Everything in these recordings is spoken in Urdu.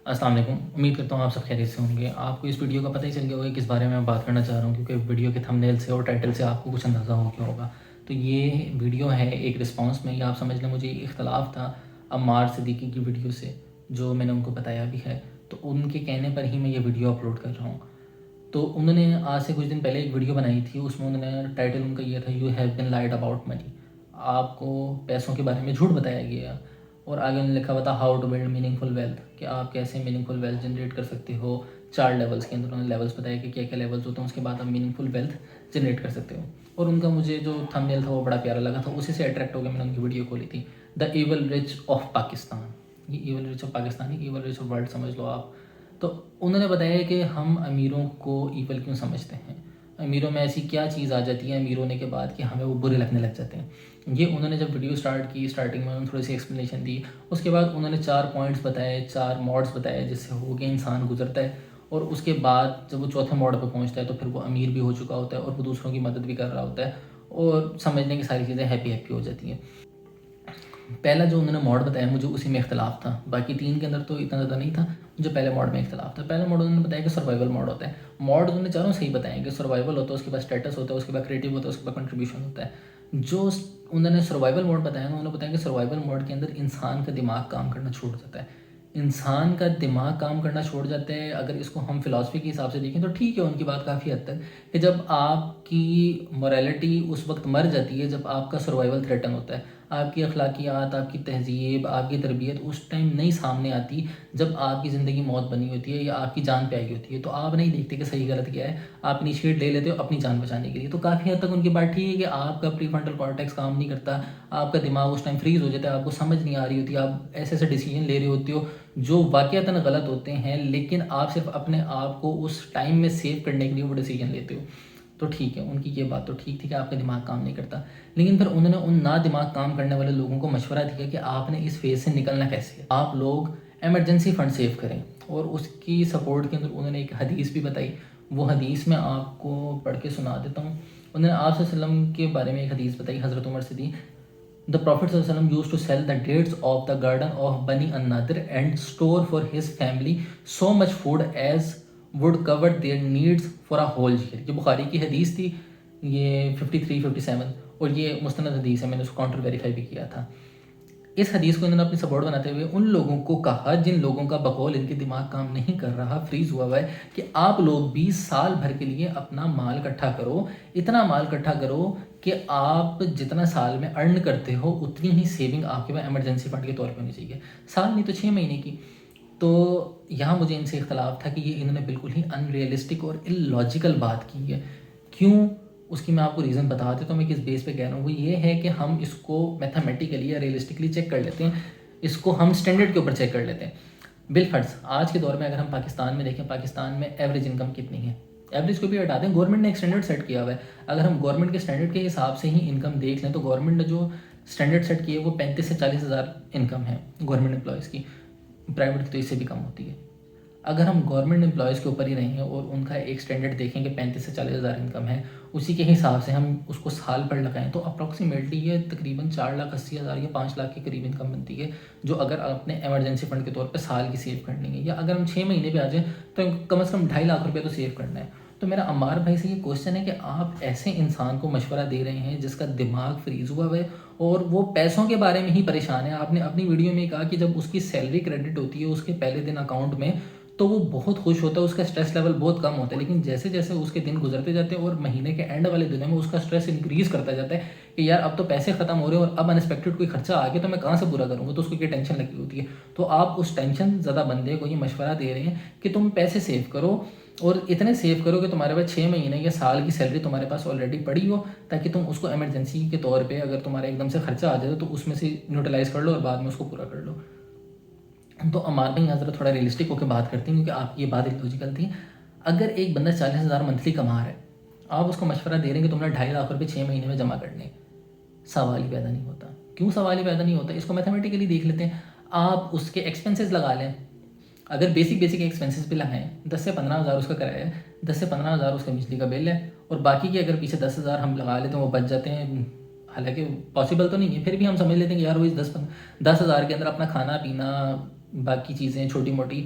السلام علیکم، امید کرتا ہوں آپ سب خیریت سے ہوں گے۔ آپ کو اس ویڈیو کا پتہ ہی چل گیا ہوگا کس بارے میں بات کرنا چاہ رہا ہوں، کیونکہ ویڈیو کے تھمبنیل سے اور ٹائٹل سے آپ کو کچھ اندازہ ہو گیا ہوگا۔ تو یہ ویڈیو ہے ایک رسپانس میں، یا آپ سمجھ لیں مجھے اختلاف تھا عمار صدیقی کی ویڈیو سے، جو میں نے ان کو بتایا بھی ہے، تو ان کے کہنے پر ہی میں یہ ویڈیو اپلوڈ کر رہا ہوں۔ تو انہوں نے آج سے کچھ دن پہلے ایک ویڈیو بنائی تھی، اس میں انہوں نے ٹائٹل ان کا یہ تھا you have been لائڈ about money, آپ کو پیسوں کے بارے میں جھوٹ بتایا گیا۔ اور آگے انہوں نے لکھا ہوا تھا how to build meaningful wealth, کہ آپ کیسے میننگ فل ویلتھ جنریٹ کر سکتے ہو۔ 4 لیولس کے اندر انہوں نے لیولس بتایا کہ کیا کیا لیولس ہوتے ہیں، اس کے بعد آپ میننگ فل ویلتھ جنریٹ کر سکتے ہو۔ اور ان کا مجھے جو تھمبنیل تھا وہ بڑا پیارا لگا تھا، اسی سے اٹریکٹ ہو گیا، میں نے ان کی ویڈیو کھولی تھی، دا ایول رچ آف پاکستان۔ یہ ایول رچ آف پاکستان نہیں، ایول رچ آف ورلڈ سمجھ لو آپ۔ تو انہوں نے بتایا کہ ہم امیروں کو ایول کیوں سمجھتے ہیں، امیروں میں ایسی کیا چیز آ جاتی ہے امیر ہونے کے بعد کہ ہمیں وہ برے لگنے لگ جاتے ہیں۔ یہ انہوں نے جب ویڈیو سٹارٹ کی، سٹارٹنگ میں انہوں نے تھوڑی سی ایکسپلینیشن دی، اس کے بعد انہوں نے 4 پوائنٹس بتائے، 4 موڈس بتائے جس سے ہو کے انسان گزرتا ہے، اور اس کے بعد جب وہ چوتھے موڈ پہ پہنچتا ہے تو پھر وہ امیر بھی ہو چکا ہوتا ہے اور وہ دوسروں کی مدد بھی کر رہا ہوتا ہے، اور سمجھنے کی ساری چیزیں ہیپی ہو جاتی ہیں۔ پہلا جو انہوں نے موڈ بتایا مجھے اسی میں اختلاف تھا، باقی 3 کے اندر تو اتنا زیادہ نہیں تھا، جو پہلے موڈ میں اختلاف تھا۔ پہلا موڈ انہوں نے بتایا کہ سروائیول موڈ ہوتا ہے۔ موڈ انہوں نے چاروں صحیح بتائیں کہ سروائیول ہوتا ہے، اس کے بعد اسٹیٹس ہوتا ہے، اس کے بعد کریٹو ہوتا ہے، اس کے بعد کنٹریبیوشن ہوتا ہے۔ جو انہوں نے سروائیول موڈ بتایا انہوں نے بتایا کہ سروائیول موڈ کے اندر انسان کا دماغ کام کرنا چھوڑ جاتا ہے، انسان کا دماغ کام کرنا چھوڑ جاتا ہے۔ اگر اس کو ہم فلاسفی کے حساب سے دیکھیں تو ٹھیک ہے، ان کی بات کافی حد تک، کہ جب آپ کی مورالٹی اس وقت مر جاتی ہے جب آپ کا سروائیول تھریٹن ہوتا ہے، آپ کی اخلاقیات، آپ کی تہذیب، آپ کی تربیت اس ٹائم نہیں سامنے آتی جب آپ کی زندگی موت بنی ہوتی ہے یا آپ کی جان پہ آئی ہوتی ہے، تو آپ نہیں دیکھتے کہ صحیح غلط کیا ہے، آپ انیشیٹ لے لیتے ہو اپنی جان بچانے کے لیے۔ تو کافی حد تک ان کی بات ٹھیک ہے کہ آپ کا پری فرنٹل کارٹیکس کام نہیں کرتا، آپ کا دماغ اس ٹائم فریز ہو جاتا ہے، آپ کو سمجھ نہیں آ رہی ہوتی، آپ ایسے ایسے ڈیسیجن لے رہے ہوتے ہو جو واقعتاً غلط ہوتے ہیں، لیکن آپ صرف اپنے آپ کو اس ٹائم میں سیو کرنے کے لیے وہ ڈیسیجن لیتے ہو۔ تو ٹھیک ہے، ان کی یہ بات تو ٹھیک تھی کہ آپ کا دماغ کام نہیں کرتا، لیکن پھر انہوں نے ان نہ دماغ کام کرنے والے لوگوں کو مشورہ دیا کہ آپ نے اس فیز سے نکلنا کیسے ہے۔ آپ لوگ ایمرجنسی فنڈ سیو کریں، اور اس کی سپورٹ کے اندر انہوں نے ایک حدیث بھی بتائی، وہ حدیث میں آپ کو پڑھ کے سنا دیتا ہوں۔ انہوں نے آپ صلی اللہ علیہ وسلم کے بارے میں ایک حدیث بتائی، حضرت عمر سے دی۔ The Prophet صلی اللہ علیہ وسلم used to sell the dates of the garden of Bani an-Nadir and store for his family so much food as would cover their needs for a whole year۔ یہ بخاری کی حدیث تھی، یہ 53 57، اور یہ مستند حدیث ہے، میں نے اس کو کاؤنٹر ویریفائی بھی کیا تھا۔ اس حدیث کو انہوں نے اپنی سپورٹ بناتے ہوئے ان لوگوں کو کہا جن لوگوں کا بقول ان کے دماغ کام نہیں کر رہا، فریز ہوا ہوا ہے، کہ آپ لوگ 20 سال بھر کے لیے اپنا مال اکٹھا کرو، اتنا مال اکٹھا کرو کہ آپ جتنا سال میں ارن کرتے ہو اتنی ہی سیونگ آپ کے پاس ایمرجنسی فنڈ کے طور پہ ہونی چاہیے، سال نہیں تو 6 مہینے کی۔ تو یہاں مجھے ان سے اختلاف تھا کہ یہ انہوں نے بالکل ہی ان ریئلسٹک اور اللاجیکل بات کی ہے۔ کیوں؟ اس کی میں آپ کو ریزن بتا دیتا ہوں، میں کس بیس پہ کہہ رہا ہوں۔ وہ یہ ہے کہ ہم اس کو میتھمیٹیکلی یا ریئلسٹکلی چیک کر لیتے ہیں، اس کو ہم اسٹینڈرڈ کے اوپر چیک کر لیتے ہیں۔ بالفرض آج کے دور میں اگر ہم پاکستان میں دیکھیں، پاکستان میں ایوریج انکم کتنی ہے، ایوریج کو بھی ہٹا دیں، گورنمنٹ نے ایک اسٹینڈرڈ سیٹ کیا ہوا ہے، اگر ہم گورنمنٹ کے اسٹینڈرڈ کے حساب سے ہی انکم دیکھ لیں تو گورنمنٹ نے جو اسٹینڈرڈ سیٹ کی ہے وہ 35 سے 40 ہزار انکم ہے گورنمنٹ امپلائیز کی، پرائیویٹ کی تو اس سے بھی کم ہوتی ہے۔ اگر ہم گورنمنٹ امپلائیز کے اوپر ہی رہیں اور ان کا ایک اسٹینڈرڈ دیکھیں کہ 35 سے 40 ہزار انکم ہے، اسی کے حساب سے ہم اس کو سال پر لگائیں تو اپروکسیمیٹلی یہ تقریباً 4,80,000 یا 5 لاکھ کے قریب انکم بنتی ہے، جو اگر آپ نے ایمرجنسی فنڈ کے طور پہ سال کی سیو کرنی ہے، یا اگر ہم 6 مہینے پہ آ جائیں تو کم از کم 2.5 لاکھ روپے تو سیو کرنا ہے۔ تو میرا عمار بھائی سے یہ کوشچن ہے کہ آپ ایسے انسان کو مشورہ دے رہے ہیں جس کا دماغ فریز ہوا ہے اور وہ پیسوں کے بارے میں ہی پریشان ہے۔ آپ نے اپنی ویڈیو میں کہا کہ جب اس کی سیلری کریڈٹ ہوتی ہے اس کے پہلے دن اکاؤنٹ میں تو وہ بہت خوش ہوتا ہے، اس کا اسٹریس لیول بہت کم ہوتا ہے، لیکن جیسے جیسے اس کے دن گزرتے جاتے ہیں اور مہینے کے اینڈ والے دنوں میں اس کا اسٹریس انکریز کرتا جاتا ہے کہ یار اب تو پیسے ختم ہو رہے ہیں اور اب انسپیکٹڈ کوئی خرچہ آ گیا تو میں کہاں سے پورا کروں گا، تو اس کو یہ ٹینشن لگی ہوتی ہے۔ تو آپ اس ٹینشن زدہ بندے کو یہ مشورہ دے رہے ہیں کہ تم پیسے سیو کرو، اور اتنے سیو کرو کہ تمہارے پاس 6 مہینے یا سال کی سیلری تمہارے پاس آلریڈی پڑی ہو، تاکہ تم اس کو ایمرجنسی کے طور پہ اگر تمہارا ایک دم سے خرچہ آ جائے تو اس میں سے نیوٹرلائز کر لو اور بعد میں اس کو پورا کر لو۔ تو عمار بھائی حضرت تھوڑا ریئلسٹک ہو کے بات کرتے ہیں، کیونکہ آپ کی یہ بات لوجیکل تھی۔ اگر ایک بندہ 40,000 منتھلی کما رہا ہے، آپ اس کو مشورہ دے رہے ہیں کہ تم نے 2.5 لاکھ روپے 6 مہینے میں جمع کرنے، سوال ہی پیدا نہیں ہوتا۔ کیوں سوال ہی پیدا نہیں ہوتا؟ اس کو میتھمیٹیکلی دیکھ لیتے ہیں۔ آپ اس کے ایکسپینسز لگا لیں، اگر بیسک ایکسپینسز بھی لگائیں، 10 سے 15,000 اس کا کرایہ ہے، 10 سے 15,000 اس کا بجلی کا بل ہے، اور باقی کے اگر پیچھے 10,000 ہم لگا لیتے ہیں وہ بچ جاتے ہیں، حالانکہ پاسبل تو نہیں ہے، پھر بھی ہم سمجھ لیتے ہیں کہ یار وہ اس 10,000 کے اندر اپنا کھانا پینا، باقی چیزیں چھوٹی موٹی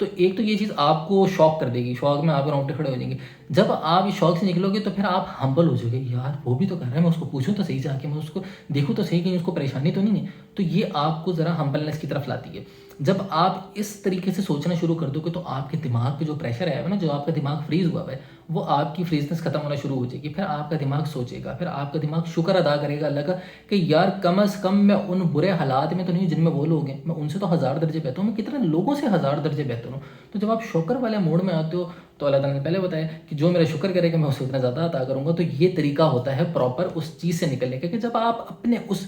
تو ایک تو یہ چیز آپ کو شوق کر دے گی، شوق میں آپ رونگٹے کھڑے ہو جائیں گے. جب آپ اس شوق سے نکلو گے تو پھر آپ ہمبل ہو جاؤ گے، یار وہ بھی تو کر رہا ہے، میں اس کو پوچھوں تو صحیح جا کے، میں اس کو دیکھوں تو صحیح کہیں اس کو پریشانی تو نہیں ہے. تو یہ آپ کو ذرا ہمبلنس کی طرف لاتی ہے. جب آپ اس طریقے سے سوچنا شروع کر دو گے تو آپ کے دماغ پہ جو پریشر آیا ہوا نا، جو آپ کا دماغ فریز ہوا ہے، وہ آپ کی فریزنس ختم ہونا شروع ہو جائے گی. پھر آپ کا دماغ سوچے گا، پھر آپ کا دماغ شکر ادا کرے گا اللہ کا کہ یار کم از کم میں ان برے حالات میں تو نہیں جن میں وہ لوگ ہیں، میں ان سے تو 1000 درجے بہتر ہوں، میں کتنے لوگوں سے 1000 درجے بہتر ہوں. تو جب آپ شکر والے موڈ میں آتے ہو تو اللہ تعالیٰ نے پہلے بتایا کہ جو میرا شکر کرے گا میں اسے اتنا زیادہ عطا کروں گا. تو یہ طریقہ ہوتا ہے پراپر اس چیز سے نکلنے کا کہ جب آپ اپنے اس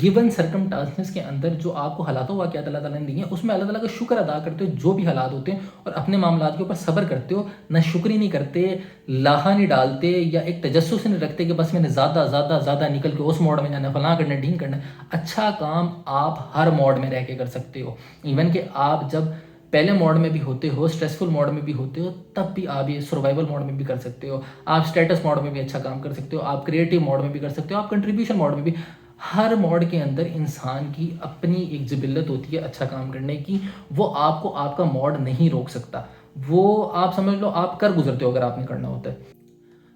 گیون سرکمٹانسز کے اندر جو آپ کو حالات و واقعات اللہ تعالیٰ نے دی ہیں اس میں اللہ تعالیٰ کا شکر ادا کرتے ہو جو بھی حالات ہوتے ہیں، اور اپنے معاملات کے اوپر صبر کرتے ہو، نہ شکری نہیں کرتے، لاہا نہیں ڈالتے، یا ایک تجسس نہیں رکھتے کہ بس میں نے زیادہ زیادہ زیادہ نکل کے اس موڈ میں جانا ہے، فلاں کرنا ہے، ڈھینگ کرنا ہے. اچھا کام آپ ہر موڈ میں رہ کے کر سکتے ہو. ایون کہ آپ جب پہلے موڈ میں بھی ہوتے ہو، اسٹریسفل موڈ میں بھی ہوتے ہو، تب بھی آپ یہ سروائیول موڈ میں بھی کر سکتے ہو. آپ اسٹیٹس موڈ میں بھی اچھا کام کر سکتے ہو، آپ کریٹیو موڈ میں بھی کر سکتے ہو، آپ کنٹریبیوشن موڈ میں بھی. ہر موڈ کے اندر انسان کی اپنی ایک جبلت ہوتی ہے اچھا کام کرنے کی. وہ آپ کو آپ کا موڈ نہیں روک سکتا، وہ آپ سمجھ لو آپ کر گزرتے ہو اگر آپ نے کرنا ہوتا ہے.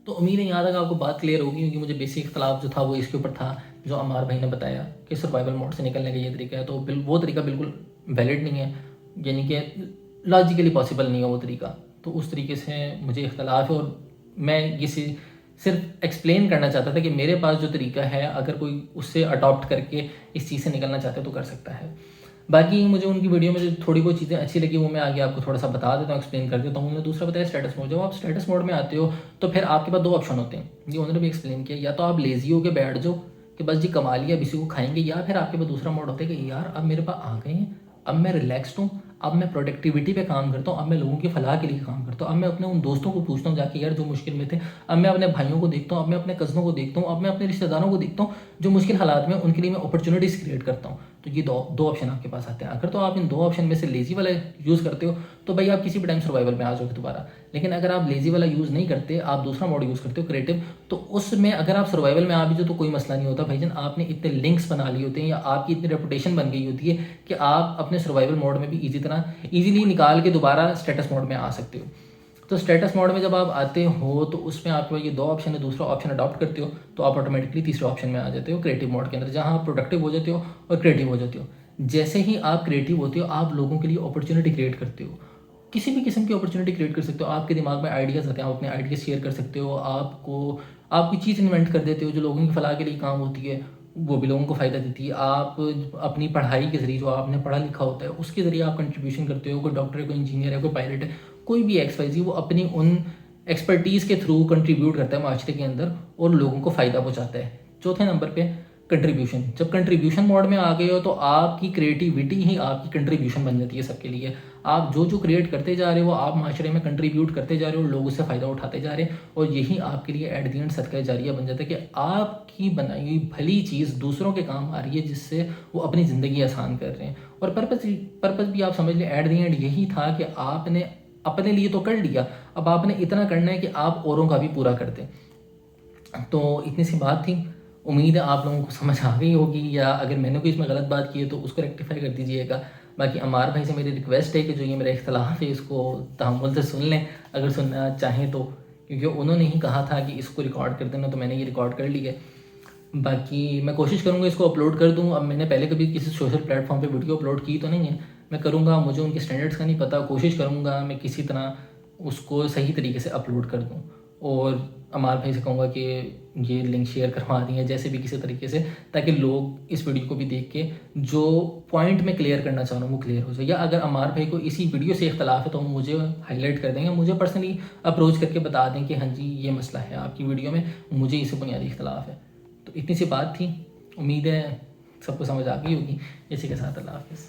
تو امید ہے یہاں تک آپ کو بات کلیئر ہوگی، کیونکہ مجھے بیسک اختلاف جو تھا وہ اس کے اوپر تھا جو عمار بھائی نے بتایا کہ سروائیول موڈ سے نکلنے کا یہ طریقہ ہے. تو وہ طریقہ بالکل ویلڈ نہیں ہے، یعنی کہ لاجیکلی پاسبل نہیں ہے وہ طریقہ. تو اس طریقے سے مجھے اختلاف ہے، اور میں یہ صرف ایکسپلین کرنا چاہتا تھا کہ میرے پاس جو طریقہ ہے اگر کوئی اس سے اڈاپٹ کر کے اس چیز سے نکلنا چاہتا ہے تو کر سکتا ہے. باقی مجھے ان کی ویڈیو میں جو تھوڑی بہت چیزیں اچھی لگی وہ میں آگے آپ کو تھوڑا سا بتا دیتا ہوں، ایکسپلین کر دیتا ہوں. انہوں نے دوسرا بتایا اسٹیٹس موڈ. جب آپ اسٹیٹس موڈ میں آتے ہو تو پھر آپ کے پاس 2 آپشن ہوتے ہیں، یہ انہوں نے بھی ایکسپلین کیا. یا تو آپ لیزی ہو کے بیٹھ جاؤ کہ بس جی کما لیا اب اسی کو کھائیں گے، یا پھر آپ کے پاس دوسرا موڈ ہوتا ہے کہ یار اب میرے پاس آ گئے ہیں، اب میں ریلیکسڈ ہوں، اب میں پروڈکٹیوٹی پہ کام کرتا ہوں، اب میں لوگوں کی فلاح کے لیے کام کرتا ہوں، اب میں اپنے ان دوستوں کو پوچھتا ہوں جا کے یار جو مشکل میں تھے، اب میں اپنے بھائیوں کو دیکھتا ہوں، اب میں اپنے کزنوں کو دیکھتا ہوں، اب میں اپنے رشتہ داروں کو دیکھتا ہوں جو مشکل حالات میں ان کے لیے میں اپرچونیٹیز کریٹ کرتا ہوں. تو یہ دو آپشن آپ کے پاس آتے ہیں. اگر تو آپ ان 2 آپشن میں سے لیزی والا یوز کرتے ہو تو بھائی آپ کسی بھی ٹائم سروائیول میں آ جاؤ گے دوبارہ. لیکن اگر آپ لیزی والا یوز نہیں کرتے، آپ دوسرا موڈ یوز کرتے ہو کریٹو، تو اس میں اگر آپ سروائیول میں آ بھی جو تو کوئی مسئلہ نہیں ہوتا بھائی جان. آپ نے اتنے لنکس بنا لیے ہوتے ہیں یا آپ کی اتنی ریپوٹیشن بن گئی ہوتی ہے کہ آپ اپنے سروائیول موڈ میں بھی ایزیلی نکال کے دوبارہ اسٹیٹس موڈ میں آ سکتے ہو. تو اسٹیٹس موڈ میں جب آپ آتے ہو تو اس میں آپ کے پاس یہ 2 آپشن ہے، دوسرا آپشن اڈاپٹ کرتے ہو تو آپ آٹومیٹکلی تیسرے آپشن میں آ جاتے ہو کریٹو موڈ کے اندر، جہاں آپ پروڈکٹیو ہو جاتے ہو اور کریٹو ہو جاتے ہو. جیسے ہی آپ کریٹو ہوتے ہو آپ لوگوں کے لیے اپرچونیٹی کریٹ کرتے ہو، کسی بھی قسم کی اپرچونیٹی کریٹ کر سکتے ہو. آپ کے دماغ میں آئیڈیاز آتے ہیں، آپ اپنے آئیڈیاز شیئر کر سکتے ہو، آپ کی چیز انوینٹ کر دیتے ہو جو لوگوں کی فلاح کے لیے کام ہوتی ہے، وہ بھی لوگوں کو فائدہ دیتی ہے. آپ اپنی پڑھائی کے ذریعے جو آپ نے پڑھا لکھا ہوتا ہے اس کے ذریعے آپ کنٹریبیوشن کرتے ہو. کوئی ڈاکٹر ہے، کوئی انجینئر ہے، کوئی پائلٹ ہے، کوئی بھی ایکس وائی زی، وہ اپنی ان ایکسپرٹیز کے تھرو کنٹریبیوٹ کرتا ہے معاشرے کے اندر اور لوگوں کو فائدہ پہنچاتا ہے. چوتھے نمبر پہ کنٹریبیوشن. جب کنٹریبیوشن موڈ میں آ گئے ہو تو آپ کی کریٹیوٹی ہی آپ کی کنٹریبیوشن بن جاتی ہے سب کے لیے. آپ جو کریٹ کرتے جا رہے ہو آپ معاشرے میں کنٹریبیوٹ کرتے جا رہے ہو، لوگ اس سے فائدہ اٹھاتے جا رہے ہیں، اور یہی آپ کے لیے ایٹ دی اینڈ صدقہ جاریہ بن جاتا ہے کہ آپ کی بنائی ہوئی بھلی چیز دوسروں کے کام آ رہی ہے جس سے وہ اپنی زندگی آسان کر رہے ہیں. اور پرپس بھی آپ سمجھ لیں ایٹ دی اینڈ یہی تھا کہ آپ نے اپنے لیے تو کر لیا، اب آپ نے اتنا کرنا ہے کہ آپ اوروں کا بھی پورا کر دیں. تو اتنی سی بات تھی، امید ہے آپ لوگوں کو سمجھ آ گئی ہوگی، یا اگر میں نے کوئی اس میں غلط بات کی ہے تو اس کو ریکٹیفائی کر دیجیے گا. باقی عمار بھائی سے میری ریکویسٹ ہے کہ جو یہ میرا اختلاف ہے اس کو تحمل سے سن لیں اگر سننا چاہیں تو، کیونکہ انہوں نے ہی کہا تھا کہ اس کو ریکارڈ کر دینا تو میں نے یہ ریکارڈ کر لی ہے. باقی میں کوشش کروں گا اس کو اپلوڈ کر دوں. اب میں نے پہلے کبھی کسی سوشل پلیٹ فارم پہ ویڈیو اپلوڈ کی تو نہیں ہے، میں کروں گا، مجھے ان کے اسٹینڈرڈس کا نہیں پتہ، کوشش کروں گا میں کسی طرح اس کو صحیح طریقے سے اپلوڈ کر دوں. اور عمار بھائی سے کہوں گا کہ یہ لنک شیئر کروا دیں جیسے بھی کسی طریقے سے، تاکہ لوگ اس ویڈیو کو بھی دیکھ کے جو پوائنٹ میں کلیئر کرنا چاہ رہا ہوں وہ کلیئر ہو جائے. یا اگر عمار بھائی کو اسی ویڈیو سے اختلاف ہے تو مجھے ہائی لائٹ کر دیں گے، مجھے پرسنلی اپروچ کر کے بتا دیں کہ ہاں جی یہ مسئلہ ہے آپ کی ویڈیو میں، مجھے اس سے بنیادی اختلاف ہے. تو اتنی سی بات تھی، امید ہے سب کو سمجھ آ گئی ہوگی. اسی کے ساتھ اللہ حافظ.